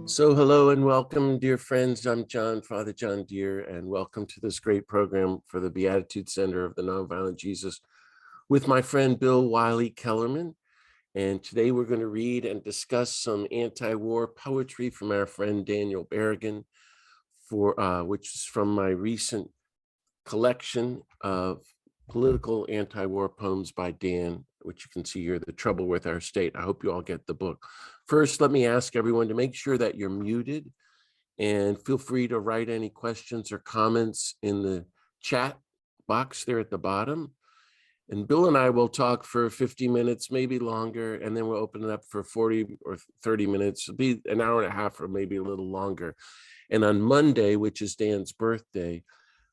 So hello and welcome, dear friends. I'm Father John Deere, and welcome to this great program for the Beatitude Center of the Nonviolent Jesus with my friend Bill Wylie-Kellermann. And today we're going to read and discuss some anti-war poetry from our friend Daniel Berrigan, which is from my recent collection of political anti-war poems by Dan, which you can see here, The Trouble with Our State. I hope you all get the book. First, let me ask everyone to make sure that you're muted, and feel free to write any questions or comments in the chat box there at the bottom. And Bill and I will talk for 50 minutes, maybe longer, and then we'll open it up for 40 or 30 minutes. It'll be an hour and a half or maybe a little longer. And on Monday, which is Dan's birthday,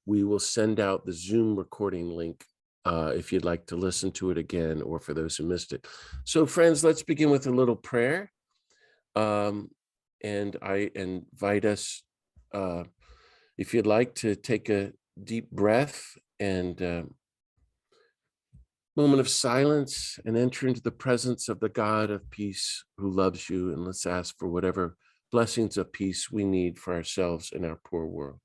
we will send out the Zoom recording link if you'd like to listen to it again, or for those who missed it. So friends, let's begin with a little prayer. And I invite us, if you'd like, to take a deep breath and moment of silence and enter into the presence of the God of peace who loves you. And let's ask for whatever blessings of peace we need for ourselves and our poor world.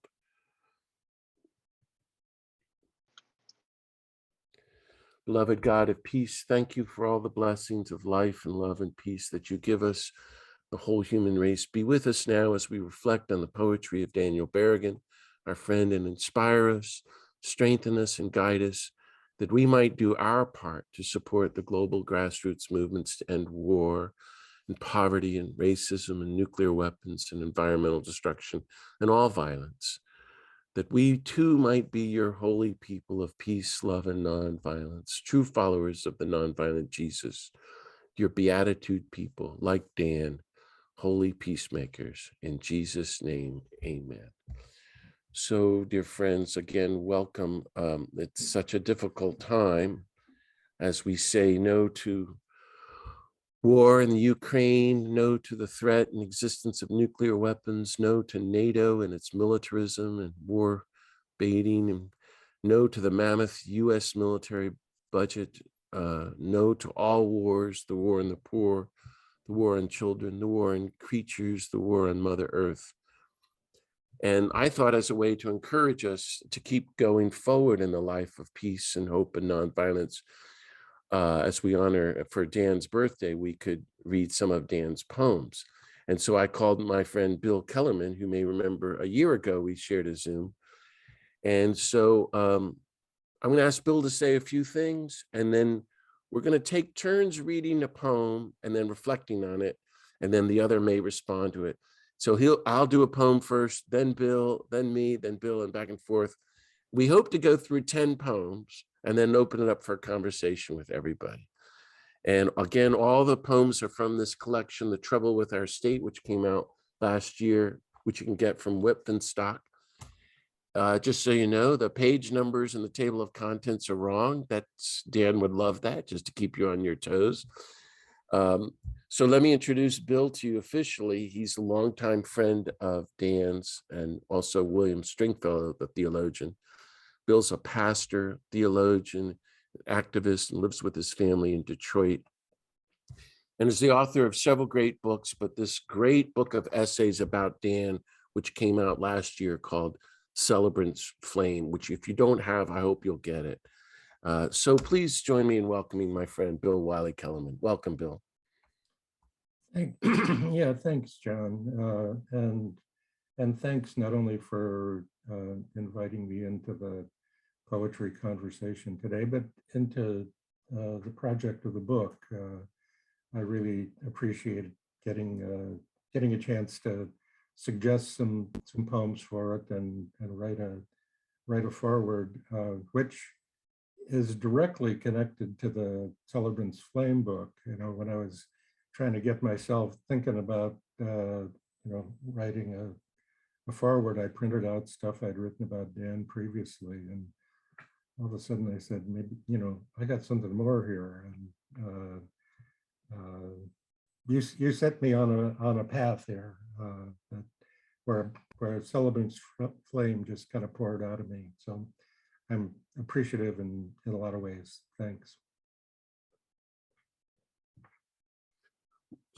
Beloved God of peace, thank you for all the blessings of life and love and peace that you give us, the whole human race. Be with us now as we reflect on the poetry of Daniel Berrigan, our friend, and inspire us, strengthen us, and guide us, that we might do our part to support the global grassroots movements to end war and poverty and racism and nuclear weapons and environmental destruction and all violence, that we too might be your holy people of peace, love, and nonviolence, true followers of the nonviolent Jesus, your beatitude people, like Dan, holy peacemakers. In Jesus' name, amen. So, dear friends, again, welcome. It's such a difficult time as we say no to war in the Ukraine, no to the threat and existence of nuclear weapons, no to NATO and its militarism and war baiting, and no to the mammoth US military budget, no to all wars, the war on the poor, the war on children, the war on creatures, the war on Mother Earth. And I thought, as a way to encourage us to keep going forward in the life of peace and hope and nonviolence, as we honor for Dan's birthday, we could read some of Dan's poems. And so I called my friend Bill Kellerman, who may remember a year ago we shared a Zoom. And so I'm going to ask Bill to say a few things, and then we're going to take turns reading a poem and then reflecting on it, and then the other may respond to it. So I'll do a poem first, then Bill, then me, then Bill, and back and forth. We hope to go through 10 poems and then open it up for a conversation with everybody. And again, all the poems are from this collection, The Trouble with Our State, which came out last year, which you can get from Whitman Stock. Just so you know, the page numbers in the table of contents are wrong. Dan would love that, just to keep you on your toes. So let me introduce Bill to you officially. He's a longtime friend of Dan's and also William Stringfellow, the theologian. Bill's a pastor, theologian, activist, and lives with his family in Detroit, and is the author of several great books, but this great book of essays about Dan, which came out last year, called Celebrant's Flame, which if you don't have, I hope you'll get it. So please join me in welcoming my friend, Bill Wylie-Kellermann. Welcome, Bill. Yeah, thanks, John. And thanks not only for inviting me into the poetry conversation today, but into the project of the book. I really appreciated getting a chance to suggest some poems for it and write a foreword, which is directly connected to the Celebrant's Flame book. You know, when I was trying to get myself thinking about writing a foreword, I printed out stuff I'd written about Dan previously, and all of a sudden I said, maybe, I got something more here. And you set me on a path here where Celebrant's Flame just kind of poured out of me. So I'm appreciative in a lot of ways. Thanks.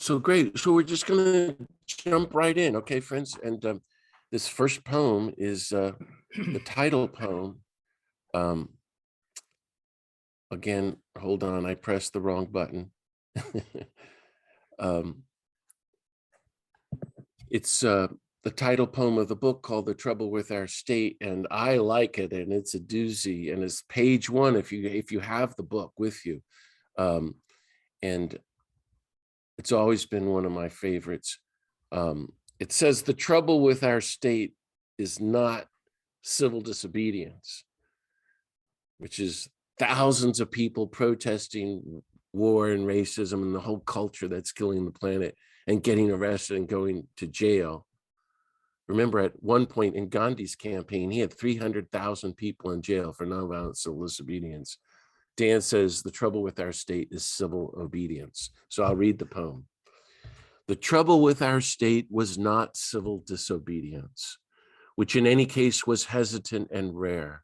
So great. So we're just going to jump right in. Okay, friends. And this first poem is the title poem. Again, hold on. I pressed the wrong button. It's the title poem of the book called The Trouble with Our State, and I like it, and it's a doozy, and it's page 1 if you have the book with you. And it's always been one of my favorites. It says, the trouble with our state is not civil disobedience, which is thousands of people protesting war and racism and the whole culture that's killing the planet and getting arrested and going to jail. Remember, at one point in Gandhi's campaign, he had 300,000 people in jail for nonviolent civil disobedience. Dan says the trouble with our state is civil obedience. So I'll read the poem. The trouble with our state was not civil disobedience, which in any case was hesitant and rare.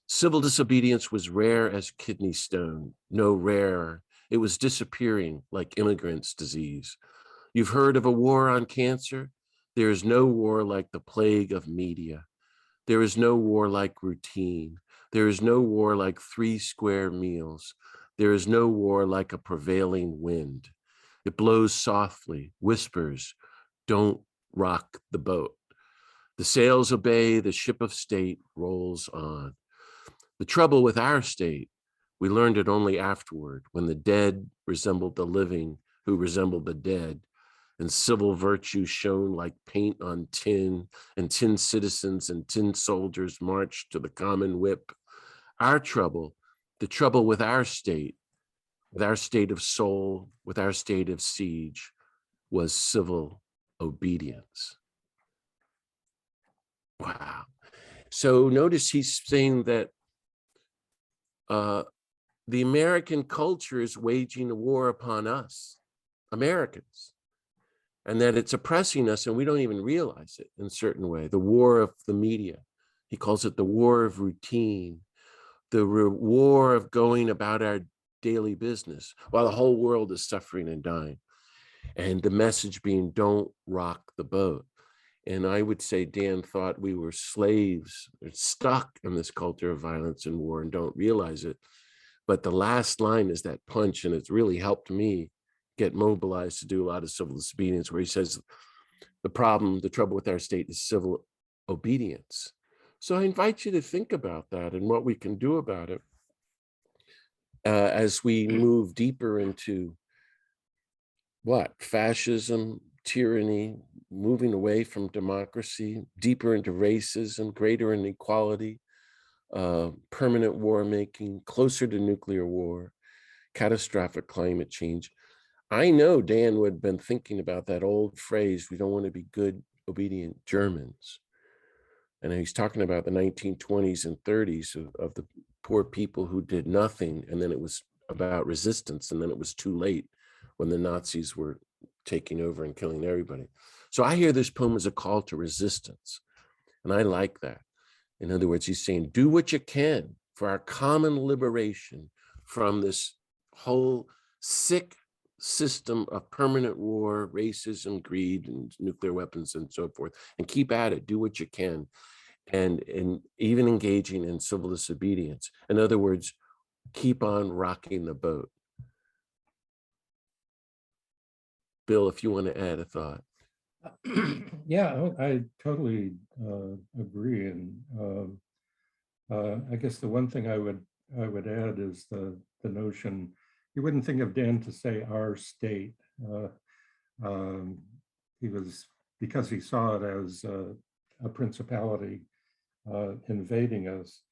Civil disobedience was rare as kidney stone, no rarer. It was disappearing like immigrants' disease. You've heard of a war on cancer? There is no war like the plague of media. There is no war like routine. There is no war like 3 square meals. There is no war like a prevailing wind. It blows softly, whispers, don't rock the boat. The sails obey, the ship of state rolls on. The trouble with our state, we learned it only afterward, when the dead resembled the living who resembled the dead, and civil virtue shone like paint on tin, and tin citizens and tin soldiers marched to the common whip. Our trouble, the trouble with our state of soul, with our state of siege, was civil obedience. Wow. So notice he's saying that the American culture is waging a war upon us, Americans, and that it's oppressing us and we don't even realize it in a certain way. The war of the media. He calls it the war of routine, the war of going about our daily business while the whole world is suffering and dying. And the message being, don't rock the boat. And I would say Dan thought we were slaves, stuck in this culture of violence and war and don't realize it. But the last line is that punch, and it's really helped me get mobilized to do a lot of civil disobedience, where he says, the trouble with our state is civil obedience. So I invite you to think about that and what we can do about it as we move deeper into fascism, tyranny, moving away from democracy, deeper into racism, greater inequality, permanent war making, closer to nuclear war, catastrophic climate change. I know Dan would have been thinking about that old phrase, we don't want to be good, obedient Germans. And he's talking about the 1920s and 30s of the poor people who did nothing. And then it was about resistance. And then it was too late when the Nazis were taking over and killing everybody. So I hear this poem as a call to resistance. And I like that. In other words, he's saying, do what you can for our common liberation from this whole sick system of permanent war, racism, greed, and nuclear weapons, and so forth. And keep at it, do what you can. And even engaging in civil disobedience. In other words, keep on rocking the boat. Bill, if you want to add a thought. Yeah, I totally agree. And I guess the one thing I would add is the notion, you wouldn't think of Dan to say our state. He was, because he saw it as a principality invading us.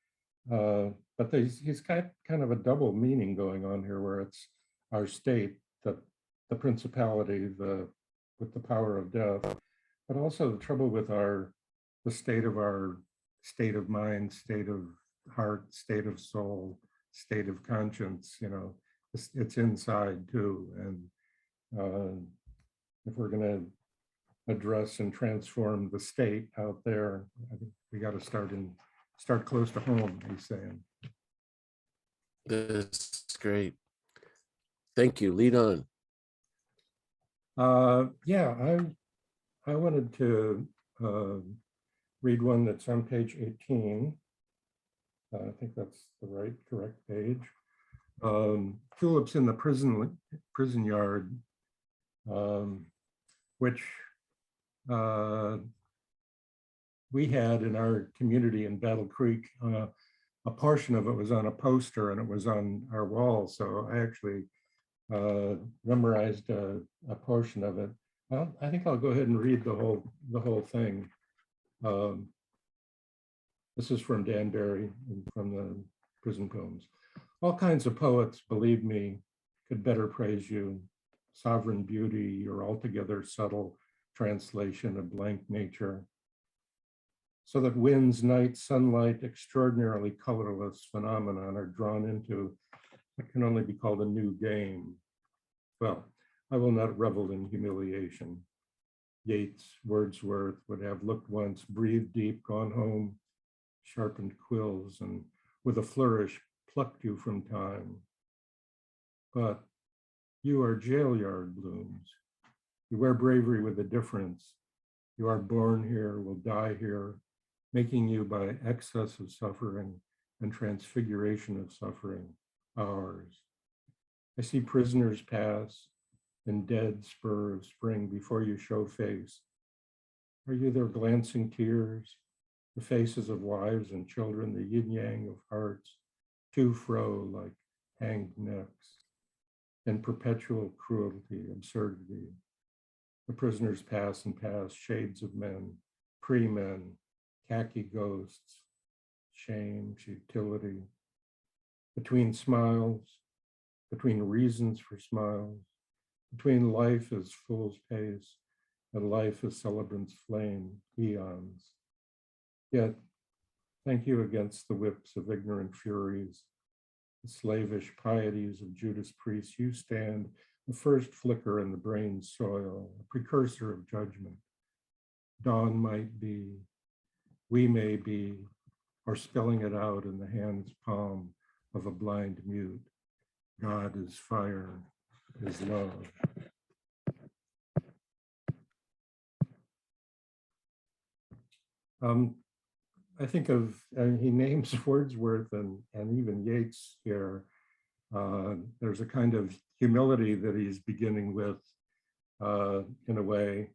But he's got kind of a double meaning going on here, where it's our state, the principality, with the power of death, but also the trouble with the state of our state of mind, state of heart, state of soul, state of conscience. You know, it's inside too. And if we're going to address and transform the state out there, I think we got to start close to home, he's saying. That's great. Thank you. Lead on. Yeah, I wanted to read one that's on page 18. I think that's the correct page. Tulips in the prison yard, which we had in our community in Battle Creek. A portion of it was on a poster and it was on our wall. So I actually memorized a portion of it. Well, I think I'll go ahead and read the whole thing. This is from Dan Barry from the Prison Poems. All kinds of poets, believe me, could better praise you. Sovereign beauty, your altogether subtle translation of blank nature. So that winds, night, sunlight, extraordinarily colorless phenomenon are drawn into what can only be called a new game. Well, I will not revel in humiliation. Yeats, Wordsworth would have looked once, breathed deep, gone home, sharpened quills, and with a flourish plucked you from time. But you are jail yard blooms. You wear bravery with a difference. You are born here, will die here, making you by excess of suffering and transfiguration of suffering ours. I see prisoners pass in dead spur of spring before you show face. Are you their glancing tears, the faces of wives and children, the yin yang of hearts, to fro like hanged necks, and perpetual cruelty, absurdity? The prisoners pass and pass, shades of men, pre-men, khaki ghosts, shame, futility, between smiles, between reasons for smiles, between life as fool's pace and life as celebrant's flame, eons. Yet, thank you against the whips of ignorant furies, the slavish pieties of Judas priests, you stand the first flicker in the brain's soil, a precursor of judgment. Dawn might be, we may be, or spelling it out in the hand's palm of a blind mute. God is fire, is love. I think of, he names Wordsworth and even Yeats here. There's a kind of humility that he's beginning with in a way,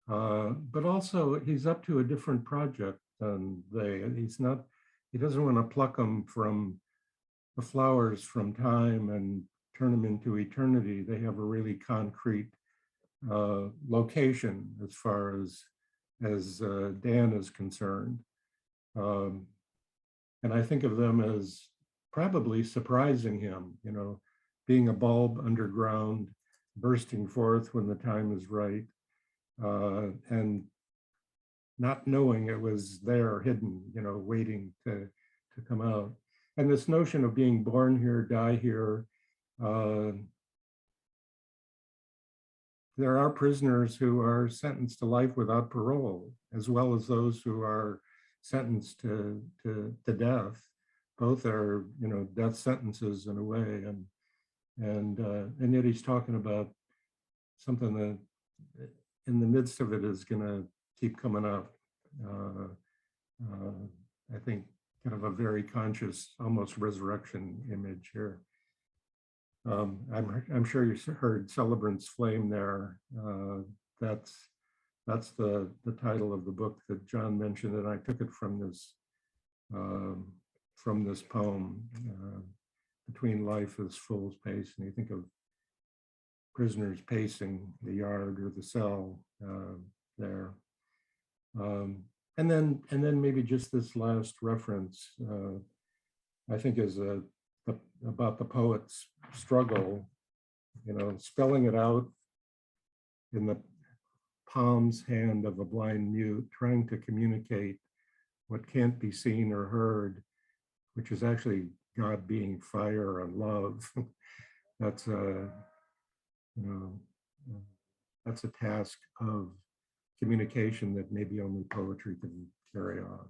but also he's up to a different project than they. He doesn't want to pluck them from the flowers from time and turn them into eternity. They have a really concrete location as far as Dan is concerned. And I think of them as probably surprising him, being a bulb underground, bursting forth when the time is right, and not knowing it was there hidden, waiting to come out. And this notion of being born here, die here, there are prisoners who are sentenced to life without parole, as well as those who are sentenced to death. Both are, death sentences in a way, and yet he's talking about something that in the midst of it is going to keep coming up. I think kind of a very conscious, almost resurrection image here. I'm sure you heard Celebrant's Flame there. That's the title of the book that John mentioned, and I took it from this poem, Between Life as Fool's Pace. And you think of prisoners pacing the yard or the cell there. And then maybe just this last reference, I think is about the poet's struggle, spelling it out in the palm's hand of a blind mute, trying to communicate what can't be seen or heard, which is actually God being fire and love. That's that's a task of communication that maybe only poetry can carry on.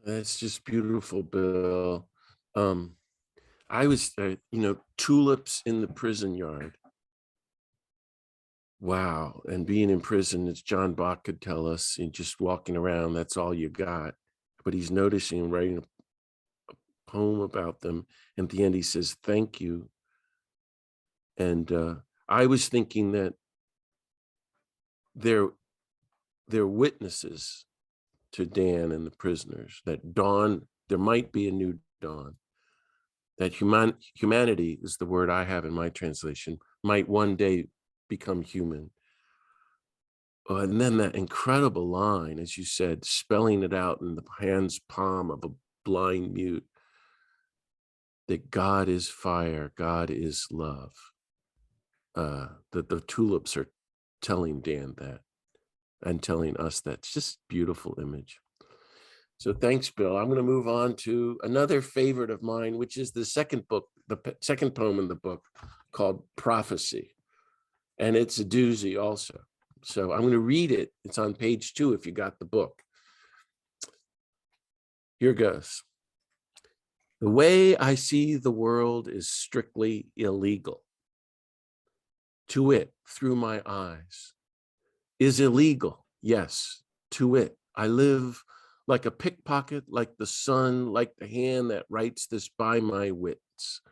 That's just beautiful, Bill. I was, tulips in the prison yard. Wow. And being in prison, as John Bach could tell us, and just walking around, that's all you got. But he's noticing and writing a poem about them. And at the end, he says, thank you. And I was thinking that they're witnesses to Dan and the prisoners, that dawn, there might be a new dawn, that humanity is the word I have in my translation, might one day become human. And then that incredible line, as you said, spelling it out in the hand's palm of a blind mute, that God is fire, God is love. That the tulips are telling Dan that and telling us that. It's just beautiful image. So thanks, Bill. I'm going to move on to another favorite of mine, which is the second book, the second poem in the book, called Prophecy. And it's a doozy also. So I'm going to read it. It's on page 2 if you got the book. Here goes. The way I see the world is strictly illegal. To wit, through my eyes, is illegal. Yes, to wit, I live like a pickpocket, like the sun, like the hand that writes this by my wits.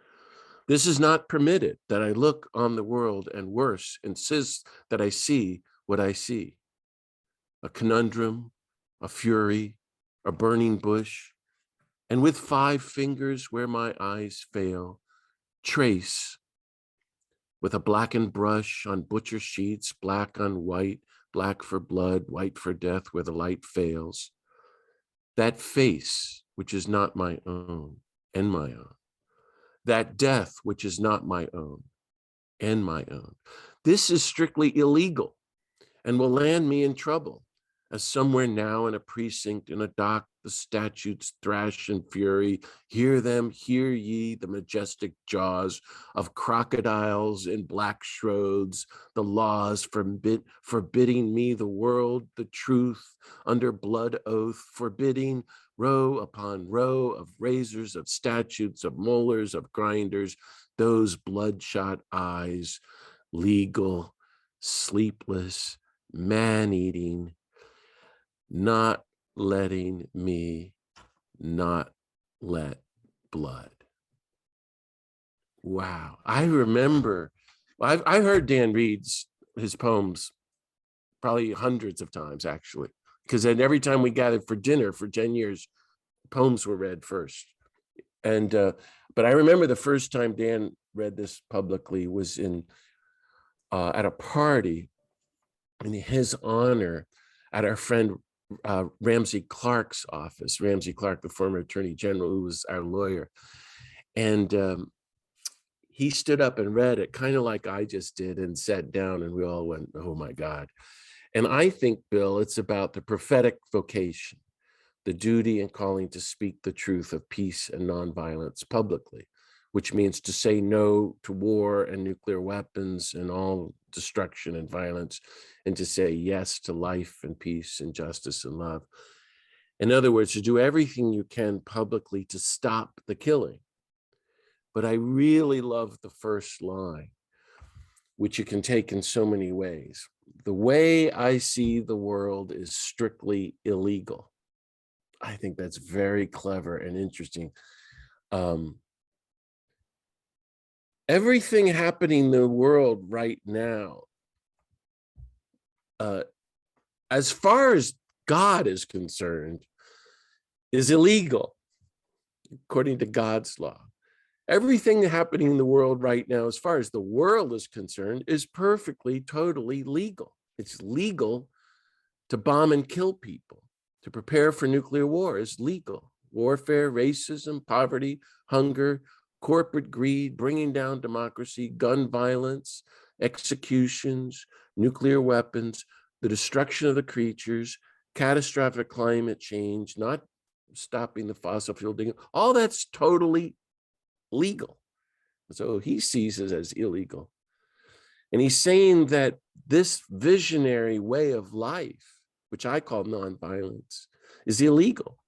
This is not permitted, that I look on the world, and worse, insist that I see what I see. A conundrum, a fury, a burning bush, and with 5 fingers where my eyes fail, trace with a blackened brush on butcher sheets, black on white, black for blood, white for death, where the light fails. That face, which is not my own and my own. That death, which is not my own and my own. This is strictly illegal and will land me in trouble, as somewhere now in a precinct, in a dock, the statutes thrash in fury. Hear them, hear ye the majestic jaws of crocodiles in black shrouds, the laws forbidding me the world, the truth, under blood oath, forbidding row upon row of razors, of statutes, of molars, of grinders, those bloodshot eyes, legal, sleepless, man-eating, not letting me not let blood. Wow. I remember, I heard Dan read's his poems probably hundreds of times, actually, because then every time we gathered for dinner for 10 years, poems were read first. And but I remember the first time Dan read this publicly was in at a party in his honor at our friend Ramsey Clark's office. Ramsey Clark, the former attorney general, who was our lawyer. And he stood up and read it, kind of like I just did, and sat down, and we all went, oh my God. And I think, Bill, it's about the prophetic vocation, the duty and calling to speak the truth of peace and nonviolence publicly, which means to say no to war and nuclear weapons and all destruction and violence, and to say yes to life and peace and justice and love. In other words, to do everything you can publicly to stop the killing. But I really love the first line, which you can take in so many ways. The way I see the world is strictly illegal. I think that's very clever and interesting. Everything happening in the world right now, as far as God is concerned, is illegal, according to God's law. Everything happening in the world right now, as far as the world is concerned, is perfectly, totally legal. It's legal to bomb and kill people, to prepare for nuclear war is legal. Warfare, racism, poverty, hunger, corporate greed, bringing down democracy, gun violence, executions, nuclear weapons, the destruction of the creatures, catastrophic climate change, not stopping the fossil fuel digging, all that's totally legal. So he sees it as illegal. And he's saying that this visionary way of life, which I call nonviolence, is illegal.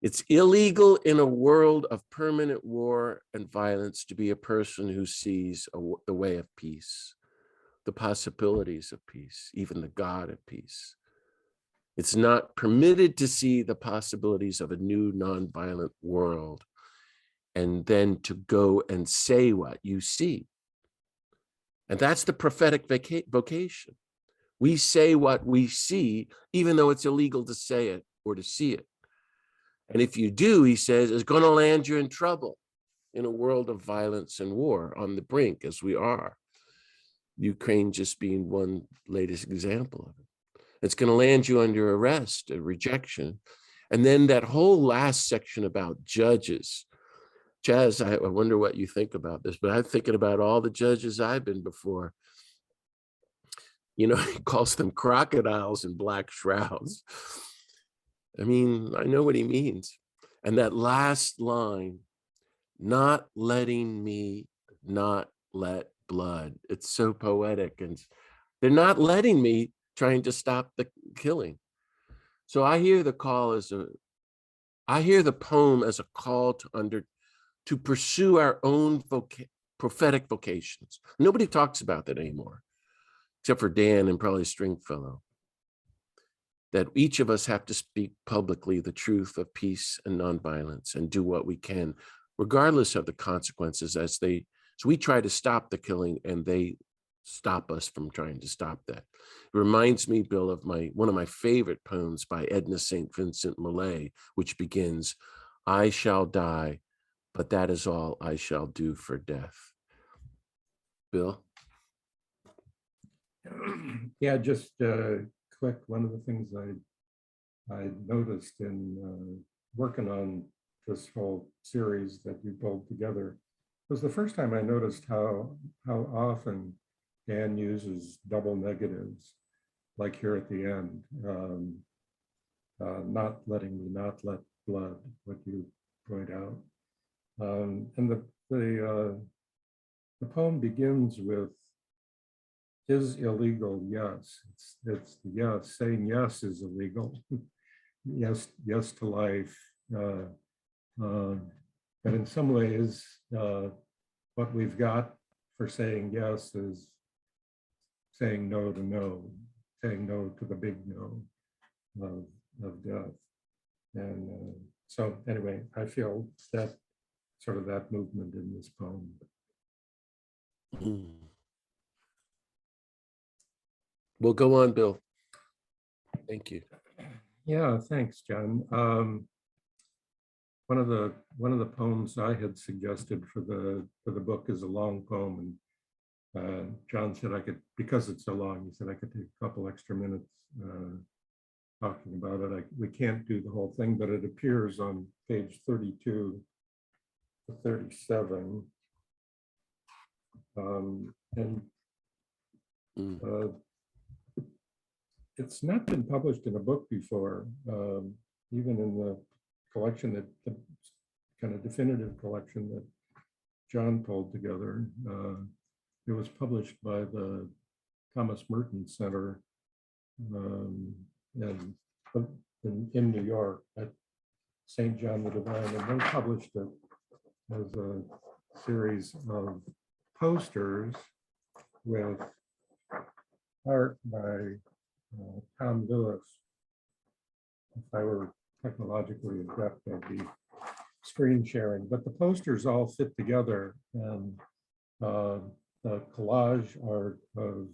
It's illegal in a world of permanent war and violence to be a person who sees the way of peace, the possibilities of peace, even the God of peace. It's not permitted to see the possibilities of a new nonviolent world and then to go and say what you see. And that's the prophetic vocation. We say what we see, even though it's illegal to say it or to see it. And if you do, he says, it's going to land you in trouble in a world of violence and war on the brink, as we are. Ukraine just being one latest example of it. It's going to land you under arrest and rejection. And then that whole last section about judges. Chaz, I wonder what you think about this, but I'm thinking about all the judges I've been before. You know, he calls them crocodiles in black shrouds. I mean, I know what he means. And that last line, not letting me not let blood. It's so poetic. And they're not letting me trying to stop the killing. So I hear the poem as a call to pursue our own prophetic vocations. Nobody talks about that anymore, except for Dan and probably Stringfellow. That each of us have to speak publicly the truth of peace and nonviolence and do what we can, regardless of the consequences so we try to stop the killing and they stop us from trying to stop that. It reminds me, Bill, of one of my favorite poems by Edna St. Vincent Millay, which begins, I shall die, but that is all I shall do for death. Bill? Yeah, just quick, one of the things I noticed in working on this whole series that you pulled together was the first time I noticed how often Dan uses double negatives, like here at the end, not letting me not let blood, what you point out. And the poem begins with, is illegal, yes. It's yes, saying yes is illegal. Yes to life. But in some ways, what we've got for saying yes is saying no to no, saying no to the big no of death. And so anyway, I feel that sort of that movement in this poem. Well, go on, Bill. Thank you. Yeah, thanks, John. One of the poems I had suggested for the book is a long poem, and John said I could, because it's so long, he said I could take a couple extra minutes talking about it. We can't do the whole thing, but it appears on page 32 to 37. It's not been published in a book before, even in the collection, the kind of definitive collection that John pulled together. It was published by the Thomas Merton Center in New York at St. John the Divine, and they published it as a series of posters with art by Tom Lewis. If I were technologically adept, I'd be screen sharing, but the posters all fit together, and the collage art of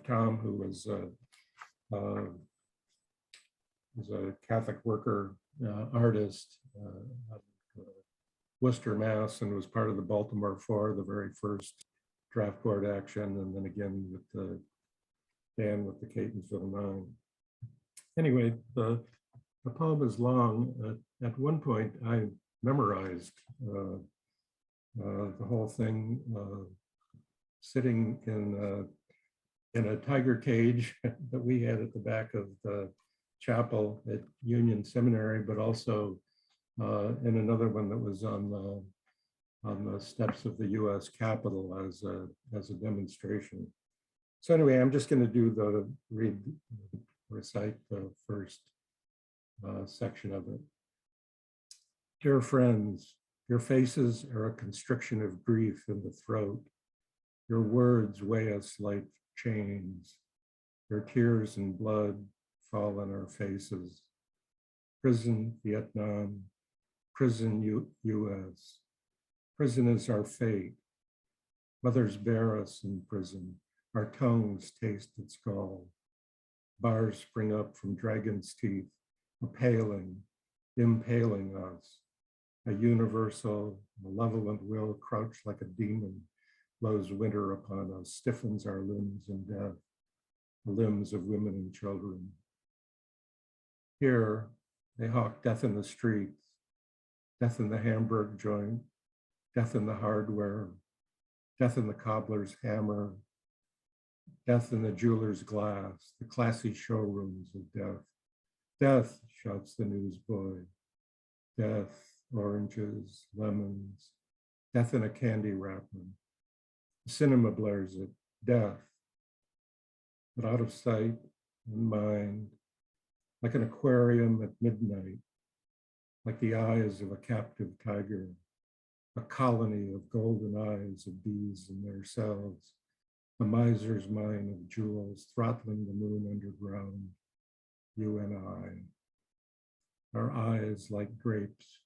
Tom, who was a Catholic worker artist, Worcester, Mass, and was part of the Baltimore Four, the very first draft board action, and then again with the Dan with the Catonsville Nine. Anyway, the poem is long. At one point, I memorized the whole thing, sitting in a tiger cage that we had at the back of the chapel at Union Seminary, but also in another one that was on the steps of the U.S. Capitol as a demonstration. So anyway, I'm just going to recite the first section of it. Dear friends, your faces are a constriction of grief in the throat. Your words weigh us like chains. Your tears and blood fall on our faces. Prison, Vietnam, prison, US. Prison is our fate. Mothers bear us in prison. Our tongues taste its gall. Bars spring up from dragon's teeth, impaling us. A universal, malevolent will crouched like a demon, blows winter upon us, stiffens our limbs in death, the limbs of women and children. Here, they hawk death in the streets, death in the Hamburg joint, death in the hardware, death in the cobbler's hammer, death in the jeweler's glass, the classy showrooms of death. Death, shouts the newsboy. Death, oranges, lemons, death in a candy wrapper. The cinema blares it, death, but out of sight and mind, like an aquarium at midnight, like the eyes of a captive tiger, a colony of golden eyes of bees in their cells, a miser's mine of jewels throttling the moon underground, you and I. Our eyes like grapes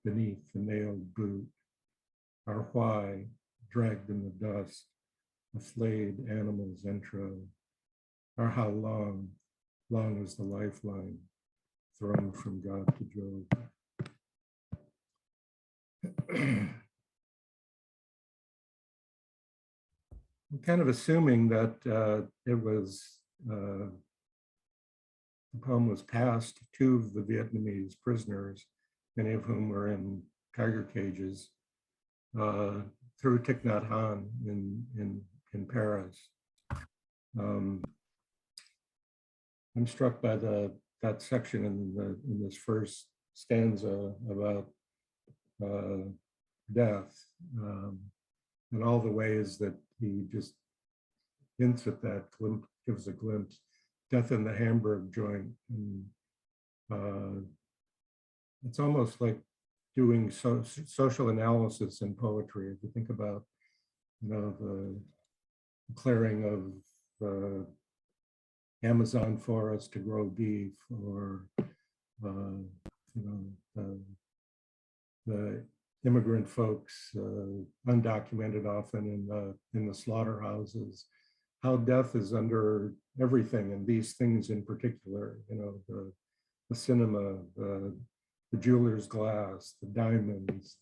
beneath the nailed boot, our why dragged in the dust, a flayed animal's entrail, our how long is the lifeline thrown from God to Job. I'm kind of assuming that the poem was passed to the Vietnamese prisoners, many of whom were in tiger cages, through Thich Nhat Hanh in Paris. I'm struck by that section in this first stanza about death, and all the ways that he just hints at that, gives a glimpse. Death in the Hamburg joint. And, it's almost like doing social analysis in poetry. If you think about, the clearing of the Amazon forest to grow beef, or the immigrant folks, undocumented often in the slaughterhouses, how death is under everything, and these things in particular, the cinema, the jeweler's glass, the diamonds,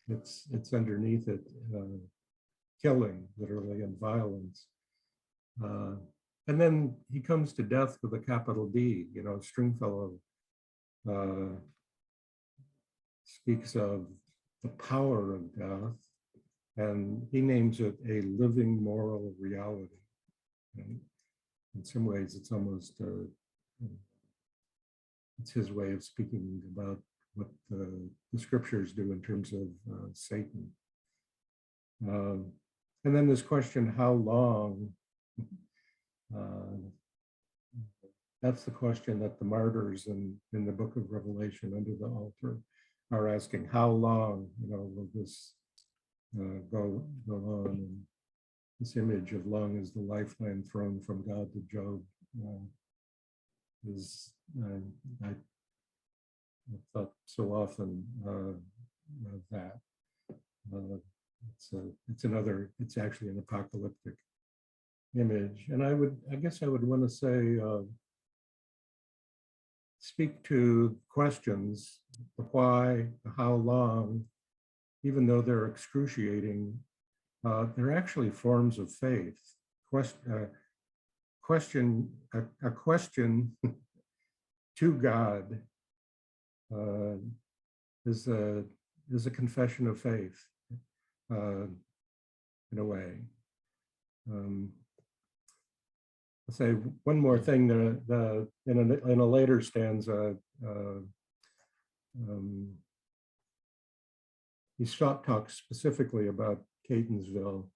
it's underneath it, killing literally, and violence. And then he comes to death with a capital D. Stringfellow speaks of the power of death, and he names it a living moral reality. And in some ways, it's almost it's his way of speaking about what the scriptures do in terms of Satan. And then this question, how long? That's the question that the martyrs in the book of Revelation under the altar are asking. How long, will this go on? And this image of long as the lifeline thrown from God to Job is, I thought so often that it's actually an apocalyptic image. And I guess I would want to say, speak to questions, the why, the how long, even though they're excruciating, they're actually forms of faith. A question to God is a confession of faith, in a way. I'll say one more thing. In a later stanza, he talks specifically about Catonsville,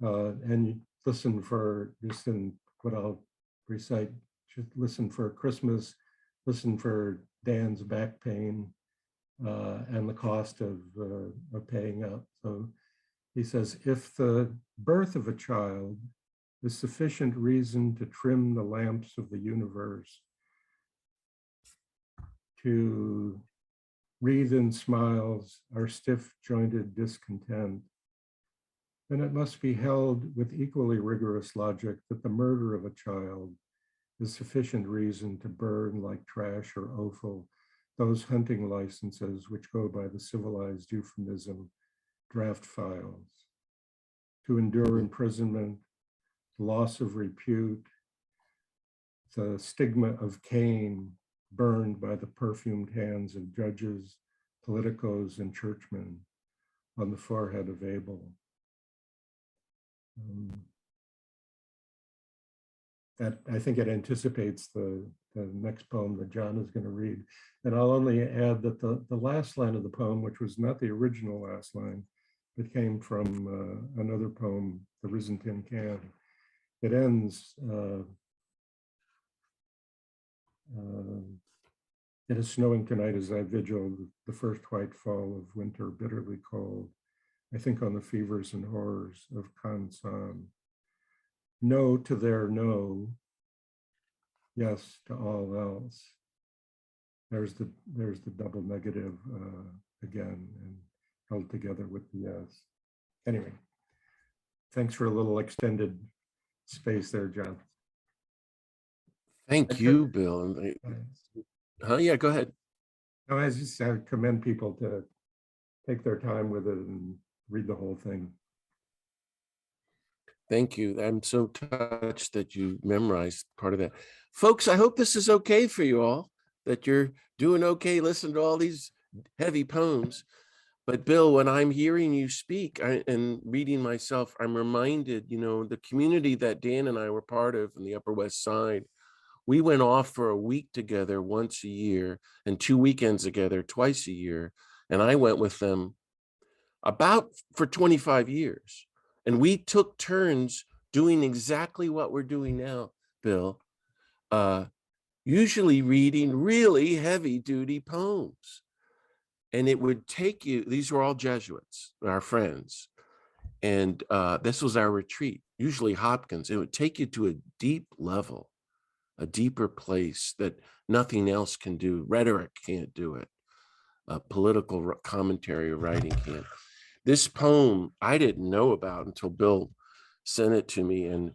and you listen for, just in what I'll recite, just listen for Christmas, listen for Dan's back pain, and the cost of paying up. So he says, if the birth of a child is sufficient reason to trim the lamps of the universe, to wreathe in smiles our stiff-jointed discontent, then it must be held with equally rigorous logic that the murder of a child is sufficient reason to burn like trash or offal those hunting licenses which go by the civilized euphemism draft files, to endure imprisonment, loss of repute, the stigma of Cain burned by the perfumed hands of judges, politicos, and churchmen on the forehead of Abel. That, I think, it anticipates the next poem that John is going to read. And I'll only add that the last line of the poem, which was not the original last line, it came from another poem, The Risen Tin Can. It ends, it is snowing tonight as I vigil, the first white fall of winter, bitterly cold. I think on the fevers and horrors of Kansan. No to their no, yes to all else. There's the double negative again, and held together with the yes. Anyway, thanks for a little extended space there, John. Thank you, Bill. Yeah, go ahead. No, I just commend people to take their time with it and read the whole thing. Thank you. I'm so touched that you memorized part of that. Folks, I hope this is okay for you all, that you're doing okay listening to all these heavy poems. But Bill, when I'm hearing you speak and reading myself, I'm reminded, the community that Dan and I were part of in the Upper West Side, we went off for a week together once a year and 2 weekends together twice a year. And I went with them about for 25 years. And we took turns doing exactly what we're doing now, Bill, usually reading really heavy duty poems. And it would take you, these were all Jesuits, our friends. And this was our retreat, usually Hopkins. It would take you to a deep level, a deeper place that nothing else can do. Rhetoric can't do it. Political commentary or writing can't. This poem I didn't know about until Bill sent it to me. And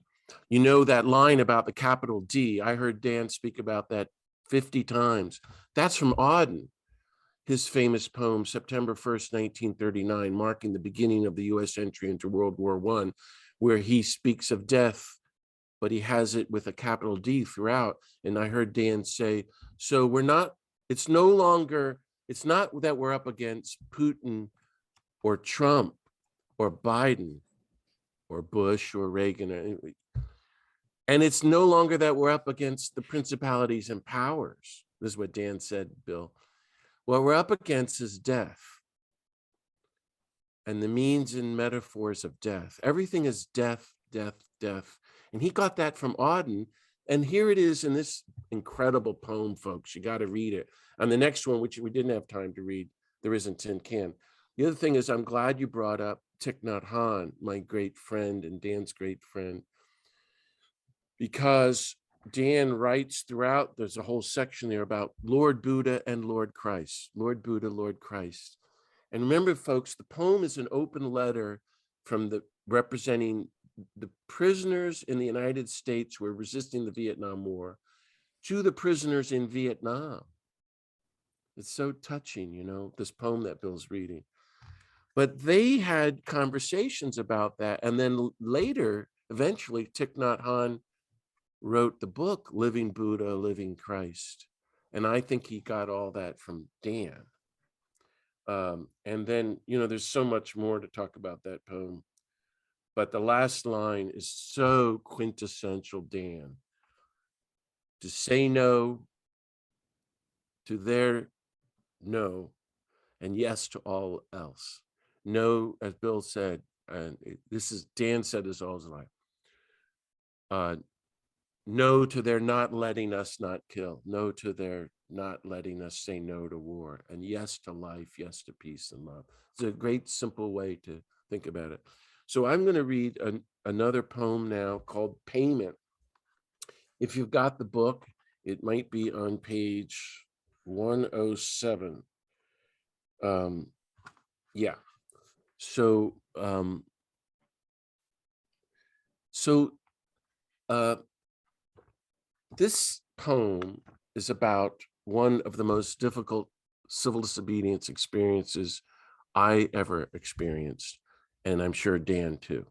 that line about the capital D, I heard Dan speak about that 50 times. That's from Auden, his famous poem, September 1st, 1939, marking the beginning of the US entry into World War I, where he speaks of death, but he has it with a capital D throughout. And I heard Dan say, so it's not that we're up against Putin or Trump or Biden or Bush or Reagan. And it's no longer that we're up against the principalities and powers. This is what Dan said, Bill. What we're up against is death and the means and metaphors of death. Everything is death, death, death. And he got that from Auden. And here it is in this incredible poem, folks. You got to read it. And the next one, which we didn't have time to read, There Isn't Tin Can. The other thing is, I'm glad you brought up Thich Nhat Hanh, my great friend and Dan's great friend, because Dan writes throughout, there's a whole section there about Lord Buddha and Lord Christ, Lord Buddha, Lord Christ. And remember, folks, the poem is an open letter from representing the prisoners in the United States who were resisting the Vietnam War to the prisoners in Vietnam. It's so touching, this poem that Bill's reading. But they had conversations about that. And then later, eventually, Thich Nhat Hanh wrote the book, Living Buddha, Living Christ. And I think he got all that from Dan. And then, there's so much more to talk about that poem. But the last line is so quintessential Dan. To say no to their no, and yes to all else. No, as Bill said, and Dan said this all his life. No to their not letting us not kill. No to their not letting us say no to war, and yes to life, yes to peace and love. It's a great, simple way to think about it. So I'm going to read another poem now called Payment. If you've got the book, it might be on page 107. Yeah. So, this poem is about one of the most difficult civil disobedience experiences I ever experienced, and I'm sure Dan too.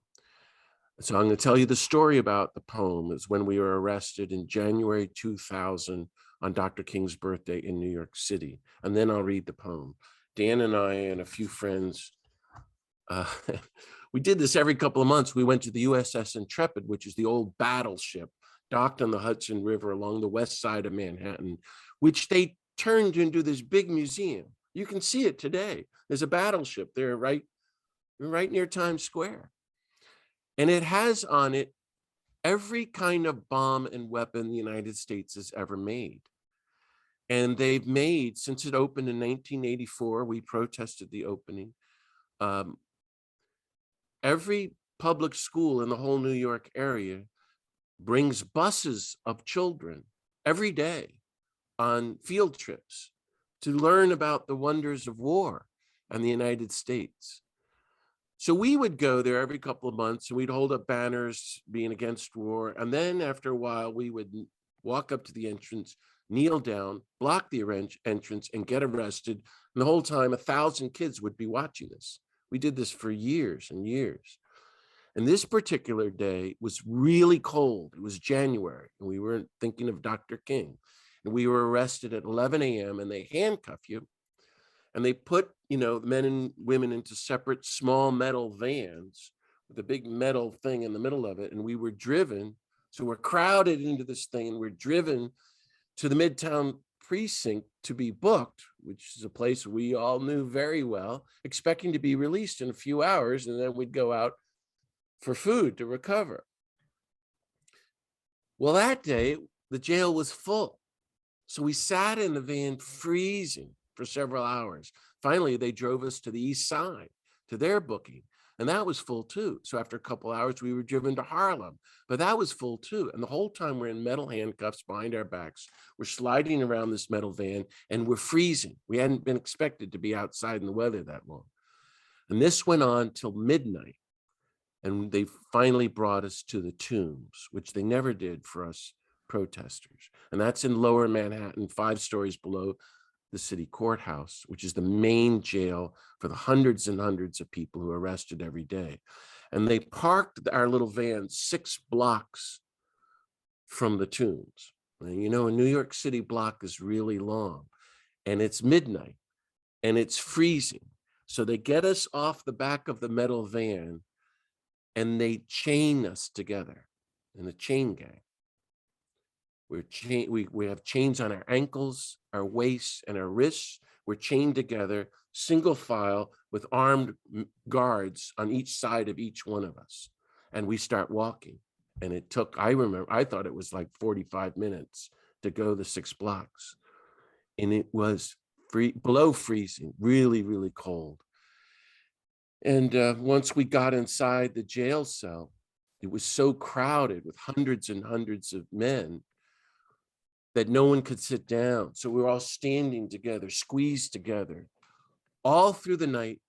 So I'm going to tell you the story about the poem. Is when we were arrested in January 2000 on Dr. King's birthday in New York City, and then I'll read the poem. Dan and I and a few friends, we did this every couple of months. We went to the USS Intrepid, which is the old battleship docked on the Hudson River along the west side of Manhattan, which they turned into this big museum. You can see it today. There's a battleship there right near Times Square. And it has on it every kind of bomb and weapon the United States has ever made. And they've made, since it opened in 1984, we protested the opening. Every public school in the whole New York area brings buses of children every day on field trips to learn about the wonders of war and the United States. So we would go there every couple of months and we'd hold up banners being against war. And then after a while, we would walk up to the entrance, kneel down, block the entrance, and get arrested. And the whole time, 1,000 kids would be watching this. We did this for years and years. And this particular day was really cold. It was January, and we weren't thinking of Dr. King. And we were arrested at 11 a.m. and they handcuff you. And they put, men and women into separate small metal vans with a big metal thing in the middle of it. And we were driven. So we're crowded into this thing and we're driven to the Midtown precinct to be booked, which is a place we all knew very well, expecting to be released in a few hours. And then we'd go out for food to recover. Well, that day, the jail was full. So we sat in the van freezing for several hours. Finally, they drove us to the east side to their booking, and that was full too. So after a couple hours, we were driven to Harlem, but that was full too. And the whole time we're in metal handcuffs behind our backs. We're sliding around this metal van and we're freezing. We hadn't been expected to be outside in the weather that long. And this went on till midnight. And they finally brought us to the Tombs, which they never did for us protesters. And that's in Lower Manhattan, 5 stories below the city courthouse, which is the main jail for the hundreds and hundreds of people who are arrested every day. And they parked our little van 6 blocks from the Tombs. And a New York City block is really long, and it's midnight and it's freezing. So they get us off the back of the metal van and they chain us together in a chain gang. We have chains on our ankles, our waists, and our wrists. We're chained together, single file, with armed guards on each side of each one of us. And we start walking. And it took, I thought it was like 45 minutes to go the 6 blocks. And it was below freezing, really, really cold. And once we got inside the jail cell, it was so crowded with hundreds and hundreds of men that no one could sit down. So we were all standing together, squeezed together, all through the night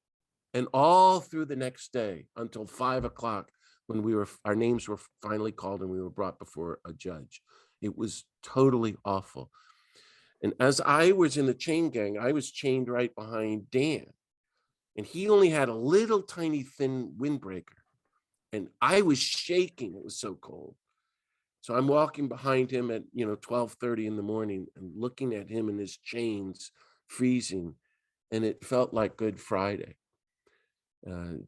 and all through the next day until 5 o'clock when our names were finally called and we were brought before a judge. It was totally awful. And as I was in the chain gang, I was chained right behind Dan. And he only had a little tiny thin windbreaker. And I was shaking. It was so cold. So I'm walking behind him at 12:30 in the morning and looking at him in his chains, freezing. And it felt like Good Friday.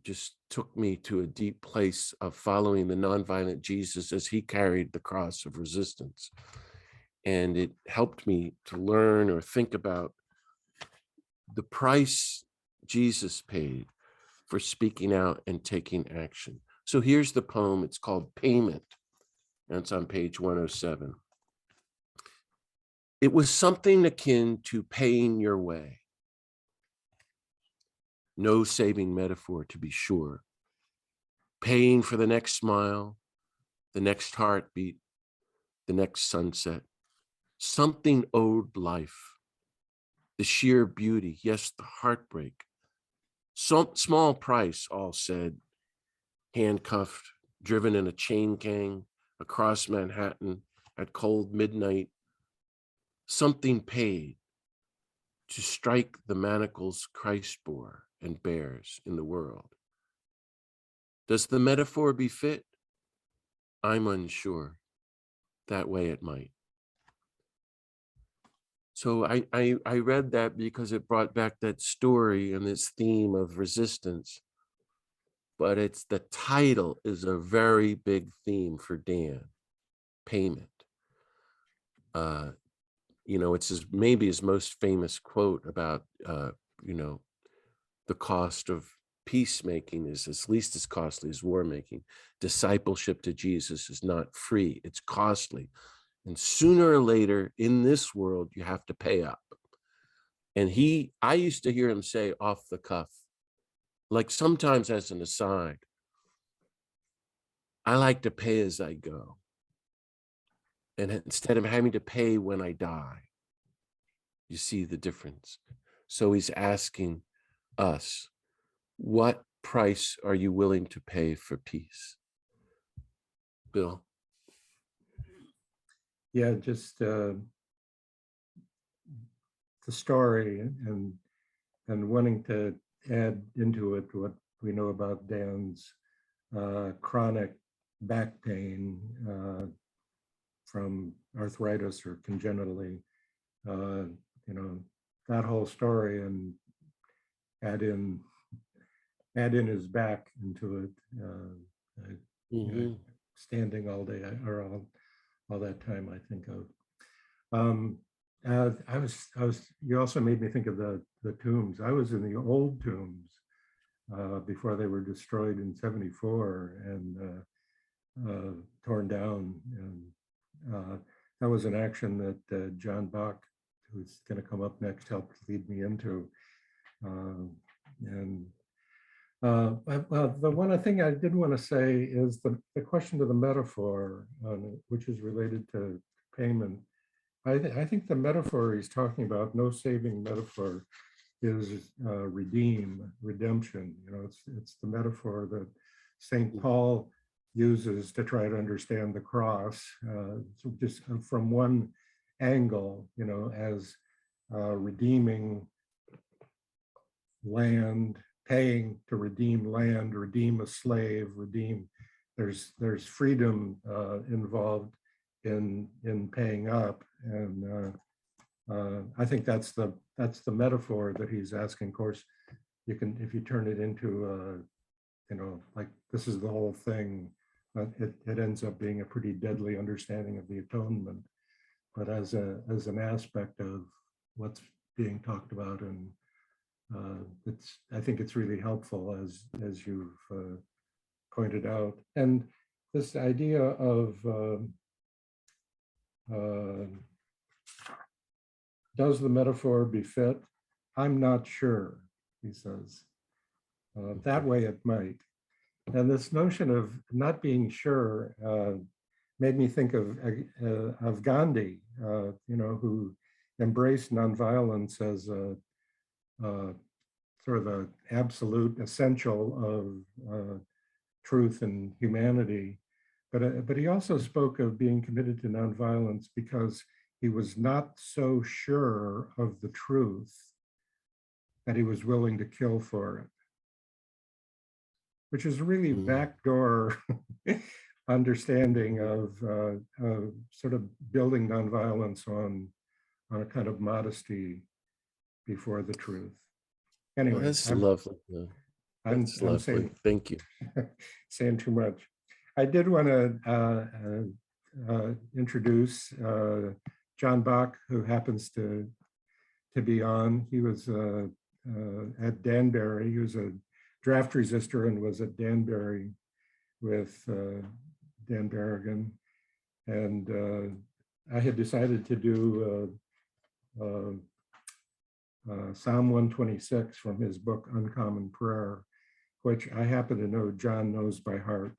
Just took me to a deep place of following the nonviolent Jesus as he carried the cross of resistance. And it helped me to learn or think about the price Jesus paid for speaking out and taking action. So here's the poem. It's called Payment, and it's on page 107. It was something akin to paying your way. No saving metaphor, to be sure. Paying for the next smile, the next heartbeat, the next sunset. Something owed life. The sheer beauty, yes, the heartbreak. Some small price, all said. Handcuffed, driven in a chain gang across Manhattan at cold midnight. Something paid to strike the manacles Christ bore and bears in the world. Does the metaphor befit? I'm unsure. That way it might. So I read that because it brought back that story and this theme of resistance. But it's the title is a very big theme for Dan, payment. You know, it's maybe his most famous quote about, you know, the cost of peacemaking is at least as costly as war making. Discipleship to Jesus is not free, it's costly. And sooner or later in this world, you have to pay up. And I used to hear him say off the cuff, like sometimes as an aside, I like to pay as I go. And instead of having to pay when I die, you see the difference. So he's asking us, what price are you willing to pay for peace? Bill? Yeah, just the story and wanting to add into it what we know about Dan's chronic back pain from arthritis or congenitally, you know, that whole story, and add in his back into it, standing all day or all that time, I think of. You also made me think of the tombs. I was in the old tombs before they were destroyed in '74 and torn down. And that was an action that John Bach, who's going to come up next, helped lead me into. Well, the one thing I did want to say is the question of the metaphor, which is related to payment. I think the metaphor he's talking about, no saving metaphor, is redemption. You know, it's the metaphor that St. Paul uses to try to understand the cross, so just from one angle, you know, as redeeming land, paying to redeem land, redeem a slave, redeem. There's freedom involved in paying up, and I think that's the metaphor that he's asking. Of course, you can, if you turn it into you know, like this is the whole thing, it ends up being a pretty deadly understanding of the atonement. But as an aspect of what's being talked about, and I think it's really helpful as you've pointed out. And this idea of does the metaphor befit? I'm not sure, he says. That way it might. And this notion of not being sure made me think of Gandhi, you know, who embraced nonviolence as a sort of an absolute essential of truth and humanity. But he also spoke of being committed to nonviolence because he was not so sure of the truth that he was willing to kill for it, which is really backdoor understanding of sort of building nonviolence on a kind of modesty before the truth. Anyway, well, that's lovely. I'm lovely. Saying, thank you. Saying too much. I did want to introduce John Bach, who happens to be on. He was at Danbury. He was a draft resistor and was at Danbury with Dan Berrigan. And I had decided to do Psalm 126 from his book Uncommon Prayer, which I happen to know John knows by heart.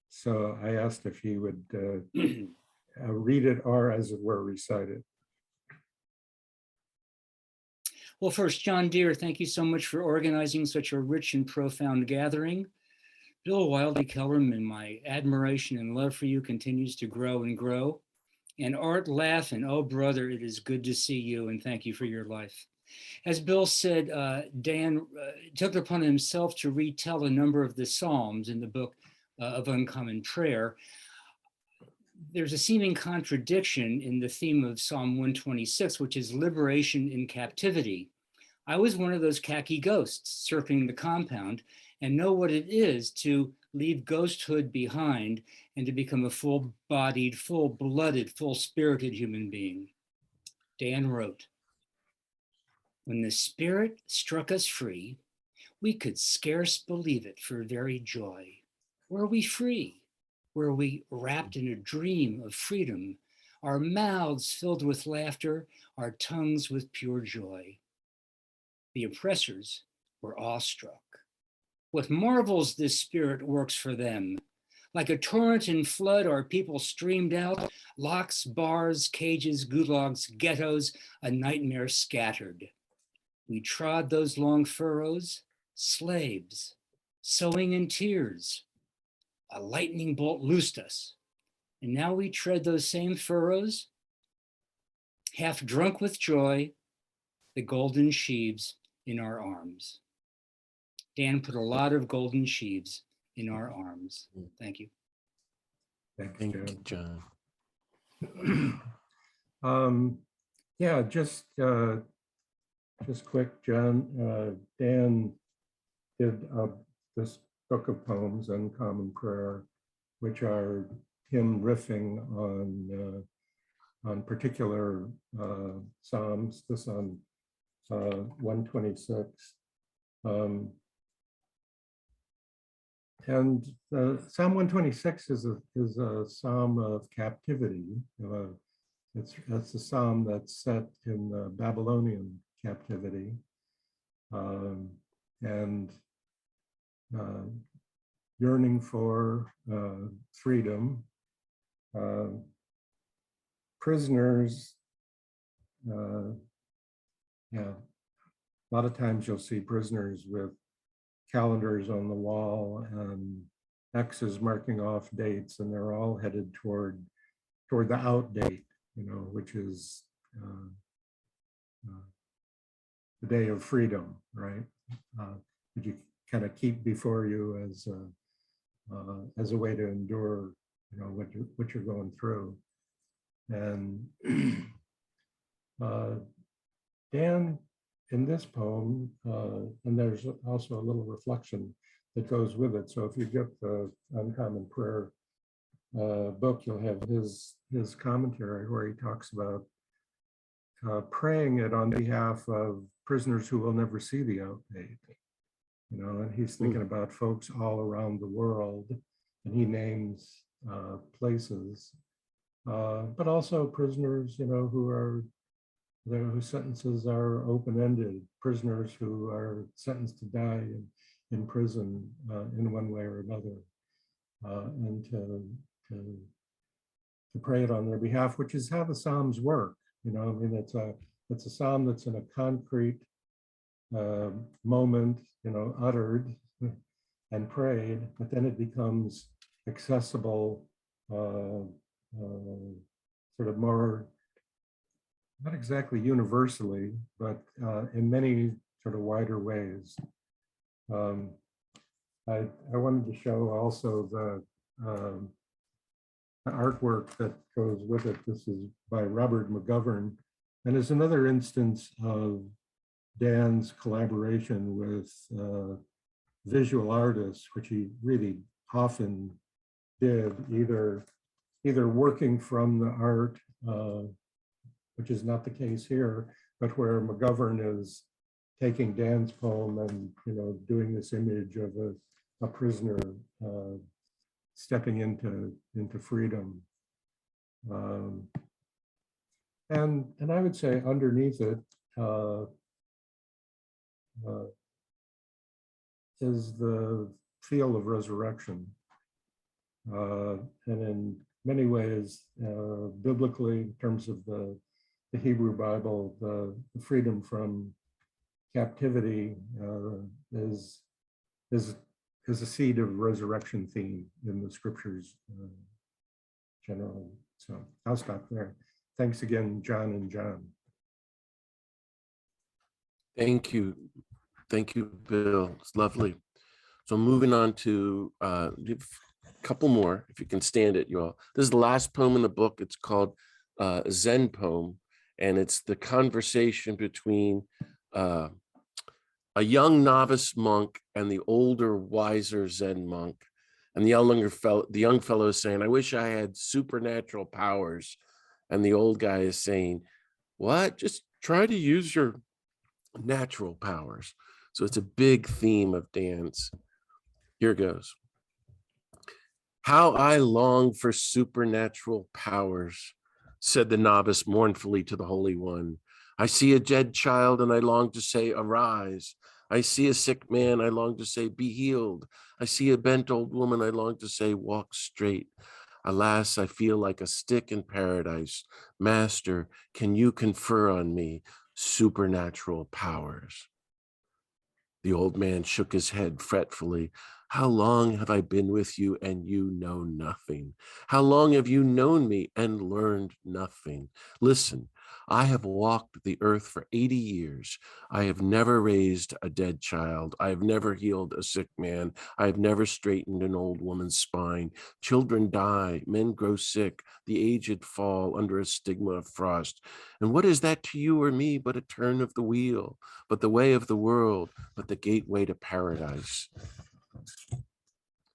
So I asked if he would read it, or as it were, recite it. Well, first, John Deere, thank you so much for organizing such a rich and profound gathering. Bill Wylie-Kellermann, my admiration and love for you continues to grow and grow. And Art Laughin, oh brother, it is good to see you, and thank you for your life. As Bill said, Dan took it upon himself to retell a number of the Psalms in the book of Uncommon Prayer. There's a seeming contradiction in the theme of Psalm 126, which is liberation in captivity. I was one of those khaki ghosts circling the compound and know what it is to leave ghosthood behind and to become a full-bodied, full-blooded, full-spirited human being. Dan wrote, "When the Spirit struck us free, we could scarce believe it for very joy. Were we free? Were we wrapped in a dream of freedom, our mouths filled with laughter, our tongues with pure joy? The oppressors were awestruck. What marvels this Spirit works for them. Like a torrent in flood, our people streamed out, locks, bars, cages, gulags, ghettos, a nightmare scattered. We trod those long furrows, slaves, sowing in tears. A lightning bolt loosed us, and now we tread those same furrows, half drunk with joy, the golden sheaves in our arms." Dan put a lot of golden sheaves in our arms. Thank you. Thanks, Thank you, John. Yeah, just quick, John. Dan did this book of poems, Uncommon Prayer, which are him riffing on particular psalms. This on 126. And Psalm 126 is a psalm of captivity. It's a psalm that's set in Babylonian captivity, and yearning for freedom. Prisoners, yeah, a lot of times you'll see prisoners with calendars on the wall and X's marking off dates, and they're all headed toward the out date, which is the day of freedom, right? That you kind of keep before you as a way to endure, what you're going through. And Dan, in this poem, and there's also a little reflection that goes with it. So if you get the Uncommon Prayer book, you'll have his commentary where he talks about praying it on behalf of prisoners who will never see the out date. And he's thinking about folks all around the world, and he names places, but also prisoners, whose sentences are open-ended, prisoners who are sentenced to die in prison in one way or another, and to pray it on their behalf, which is how the Psalms work. It's a psalm that's in a concrete moment, uttered and prayed, but then it becomes accessible, sort of more, not exactly universally, but in many sort of wider ways. I wanted to show also the artwork that goes with it. This is by Robert Mcgovern, and is another instance of Dan's collaboration with visual artists, which he really often did, either working from the art, which is not the case here, but where Mcgovern is taking Dan's poem and doing this image of a prisoner stepping into freedom. And I would say underneath it is the feel of resurrection. And in many ways, biblically, in terms of the Hebrew Bible, the freedom from captivity is a seed of resurrection theme in the scriptures generally. So I'll stop there. Thanks again, John and John. Thank you. Thank you, Bill. It's lovely. So moving on to a couple more, if you can stand it, you all. This is the last poem in the book. It's called Zen Poem, and it's the conversation between a young novice monk and the older, wiser Zen monk. And the young fellow is saying, "I wish I had supernatural powers." And the old guy is saying, "What? Just try to use your natural powers." So it's a big theme of Dan's. Here goes. "How I long for supernatural powers," said the novice mournfully to the Holy One. "I see a dead child and I long to say, 'Arise.' I see a sick man, I long to say, 'Be healed.' I see a bent old woman, I long to say, 'Walk straight.' Alas, I feel like a stick in paradise. Master, can you confer on me supernatural powers?" The old man shook his head fretfully. "How long have I been with you and you know nothing? How long have you known me and learned nothing? Listen, I have walked the earth for 80 years. I have never raised a dead child. I have never healed a sick man. I have never straightened an old woman's spine. Children die, men grow sick, the aged fall under a stigma of frost. And what is that to you or me but a turn of the wheel, but the way of the world, but the gateway to paradise?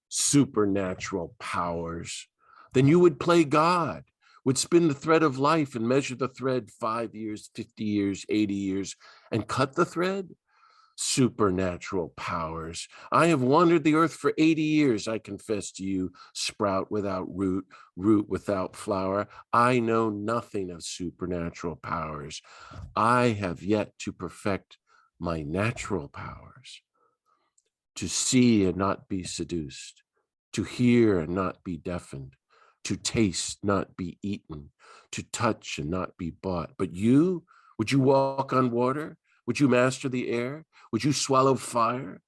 Supernatural powers. Then you would play God, would spin the thread of life and measure the thread 5 years, 50 years, 80 years, and cut the thread? Supernatural powers. I have wandered the earth for 80 years, I confess to you, sprout without root, root without flower. I know nothing of supernatural powers. I have yet to perfect my natural powers. To see and not be seduced, to hear and not be deafened, to taste, not be eaten, to touch and not be bought. But you, would you walk on water? Would you master the air? Would you swallow fire?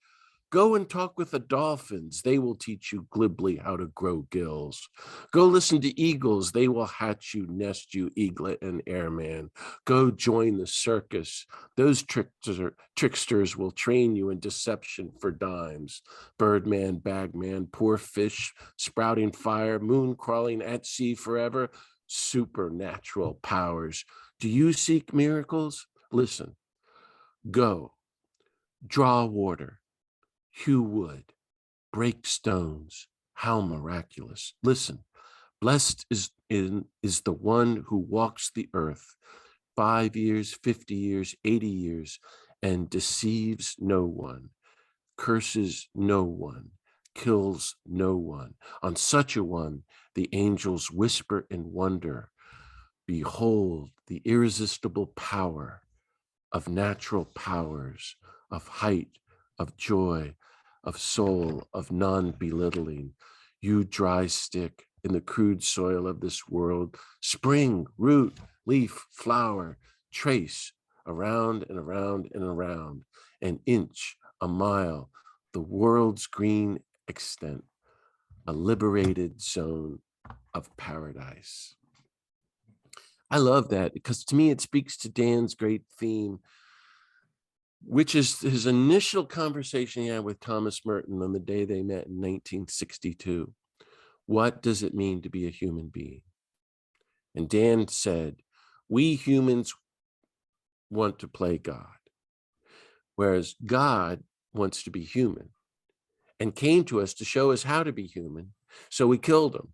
Go and talk with the dolphins. They will teach you glibly how to grow gills. Go listen to eagles. They will hatch you, nest you, eaglet and airman. Go join the circus. Those tricksters will train you in deception for dimes. Birdman, bagman, poor fish, sprouting fire, moon crawling at sea forever. Supernatural powers. Do you seek miracles? Listen. Go. Draw water. Hew wood, break stones, how miraculous. Listen, blessed is the one who walks the earth 5 years, 50 years, 80 years, and deceives no one, curses no one, kills no one. On such a one, the angels whisper in wonder, behold the irresistible power of natural powers, of height, of joy, of soul, of non-belittling. You dry stick in the crude soil of this world, spring, root, leaf, flower, trace, around and around and around, an inch, a mile, the world's green extent, a liberated zone of paradise. I love that because to me, it speaks to Dan's great theme, which is his initial conversation he had with Thomas Merton on the day they met in 1962. What does it mean to be a human being? And Dan said, we humans want to play God, whereas God wants to be human and came to us to show us how to be human. So we killed him.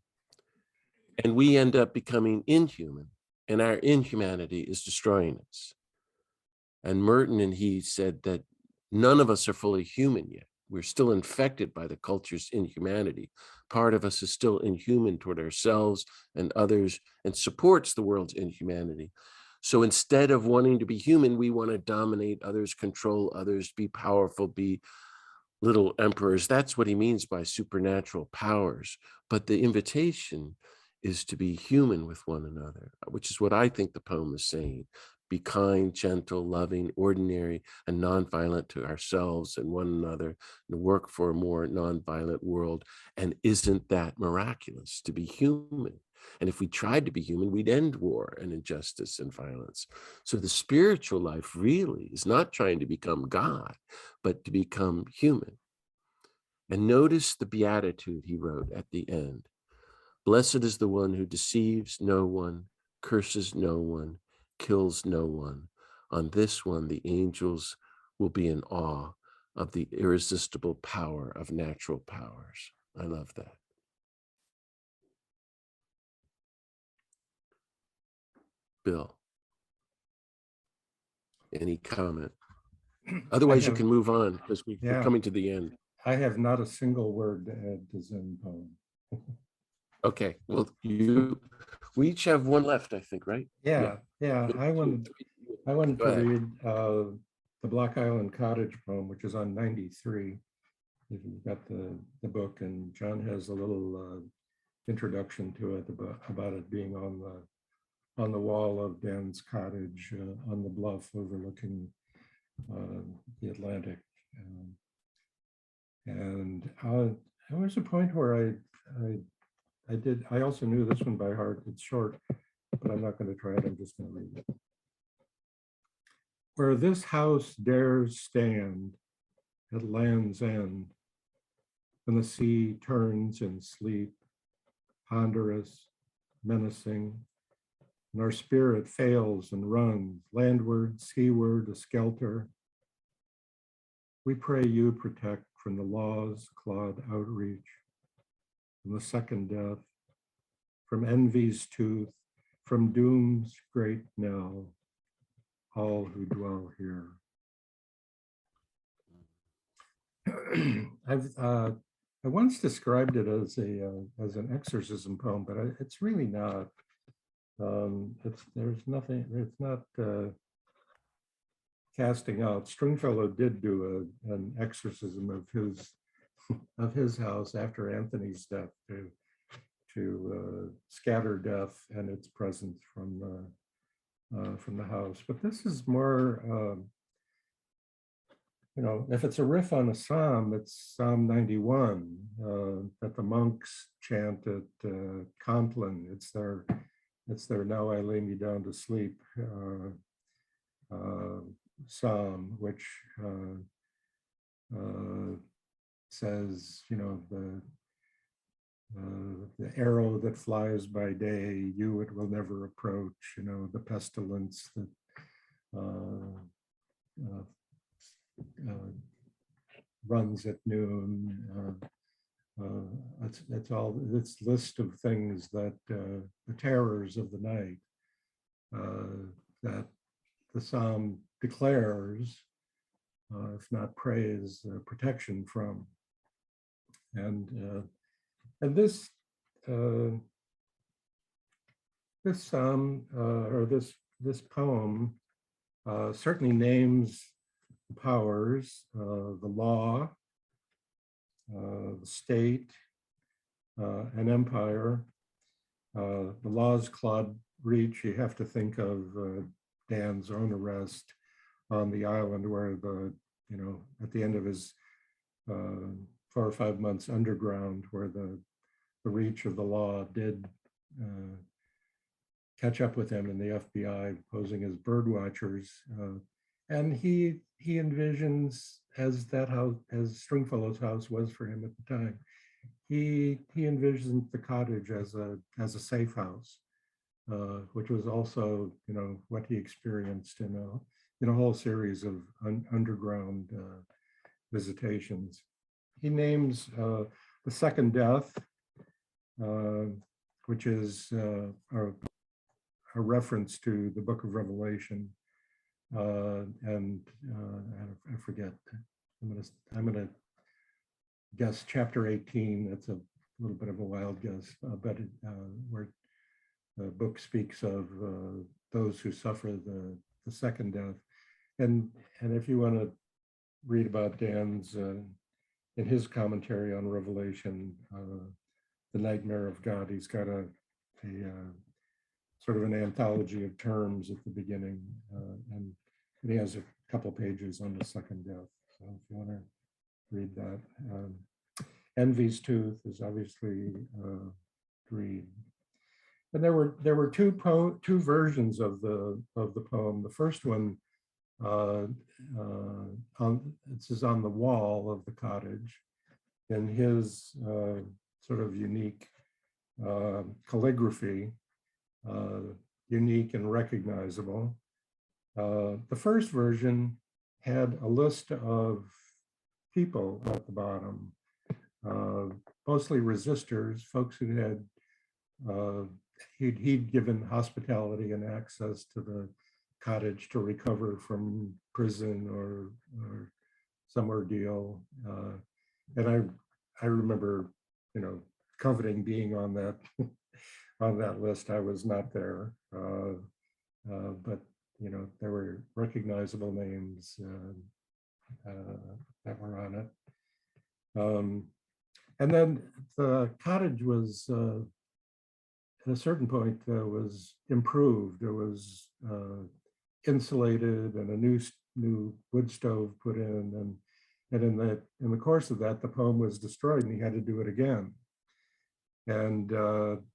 And we end up becoming inhuman, and our inhumanity is destroying us. And Merton and he said that none of us are fully human yet. We're still infected by the culture's inhumanity. Part of us is still inhuman toward ourselves and others and supports the world's inhumanity. So instead of wanting to be human, we want to dominate others, control others, be powerful, be little emperors. That's what he means by supernatural powers. But the invitation is to be human with one another, which is what I think the poem is saying. Be kind, gentle, loving, ordinary, and nonviolent to ourselves and one another, and work for a more nonviolent world. And isn't that miraculous, to be human? And if we tried to be human, we'd end war and injustice and violence. So the spiritual life really is not trying to become God, but to become human. And notice the beatitude he wrote at the end. Blessed is the one who deceives no one, curses no one, kills no one. On this one, the angels will be in awe of the irresistible power of natural powers. I love that. Bill, any comment? Otherwise, you can move on because we're coming to the end. I have not a single word to add to Zen Poem. Okay, well, we each have one left, I think, right? Yeah. I wanted to read the Block Island Cottage poem, which is on 93. If you've got the book, and John has a little introduction to it about it being on the wall of Dan's cottage on the bluff overlooking the Atlantic. And there was a point where I also knew this one by heart. It's short, but I'm not going to try it. I'm just going to read it. Where this house dares stand at land's end, when the sea turns in sleep, ponderous, menacing, and our spirit fails and runs landward, seaward, a skelter. We pray you protect from the law's clawed outreach, from the second death, from envy's tooth, from doom's great knell, all who dwell here. I once described it as an exorcism poem, but it's really not. It's not casting out. Stringfellow did do an exorcism of his house after Anthony's death to scatter death and its presence from the house. But this is more, if it's a riff on a psalm, it's Psalm 91 that the monks chant at Compline. It's their "Now I lay me down to sleep" psalm, which says, the arrow that flies by day, you it will never approach. The pestilence that runs at noon. It's all this list of things that the terrors of the night that the psalm declares, if not praise, protection from. And this psalm or this poem certainly names the powers, the law, the state, an empire. The law's clawed reach. You have to think of Dan's own arrest on the island, where at the end of his 4 or 5 months underground, where the reach of the law did catch up with him, and the FBI posing as bird watchers. And he envisions, as Stringfellow's house was for him at the time, he envisioned the cottage as a safe house, which was also what he experienced in a whole series of underground visitations. He names the second death, which is a reference to the Book of Revelation. And I forget. I'm gonna guess chapter 18. That's a little bit of a wild guess, but where the book speaks of those who suffer the second death. And if you want to read about Dan's in his commentary on Revelation, the nightmare of God, he's got a sort of an anthology of terms at the beginning, and he has a couple pages on the second death. So if you want to read that, Envy's Tooth is obviously greed. And there were two versions of the poem. The first one, this is on the wall of the cottage, in his sort of unique calligraphy, unique and recognizable. The first version had a list of people at the bottom, mostly resistors, folks who had he'd given hospitality and access to the cottage to recover from prison or some ordeal. And I remember, coveting being on that on that list. I was not there, but there were recognizable names that were on it. And then the cottage was, at a certain point, was improved. It was insulated and a new wood stove put in, and in the course of that, the poem was destroyed, and he had to do it again. And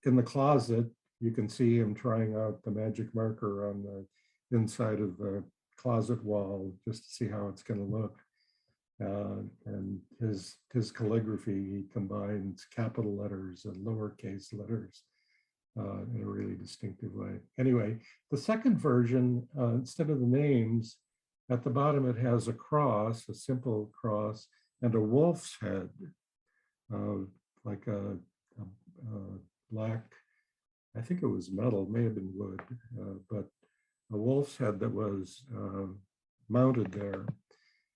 in the closet, you can see him trying out the magic marker on the inside of the closet wall just to see how it's going to look. And his calligraphy, he combines capital letters and lowercase letters in a really distinctive way. Anyway, the second version, instead of the names, at the bottom it has a cross, a simple cross, and a wolf's head, like a black, I think it was metal, may have been wood, but a wolf's head that was mounted there.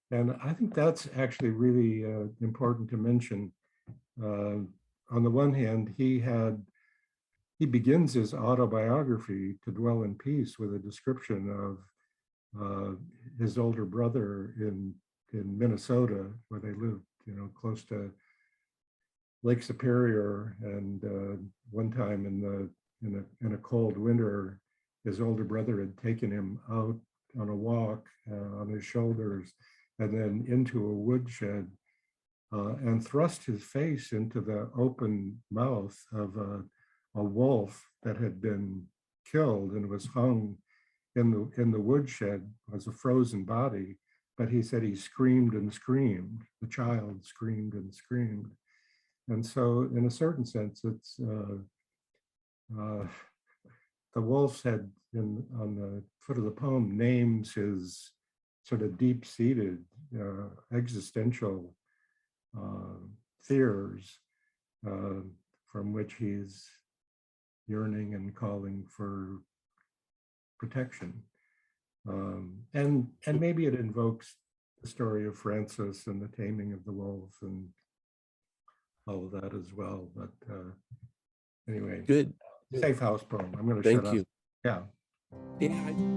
And I think that's actually really important to mention. On the one hand, he begins his autobiography, To Dwell in Peace, with a description of his older brother in Minnesota, where they lived, close to Lake Superior. And one time in a cold winter, his older brother had taken him out on a walk on his shoulders and then into a woodshed and thrust his face into the open mouth of a wolf that had been killed and was hung in the woodshed as a frozen body. But he said he screamed and screamed. The child screamed and screamed. And so in a certain sense, it's the wolf's head on the foot of the poem names his sort of deep-seated existential fears from which he's yearning and calling for protection. And maybe it invokes the story of Francis and the taming of the wolf and all of that as well. But anyway, Good. Safe house poem. I'm going to Thank shut you. up. Yeah. Yeah.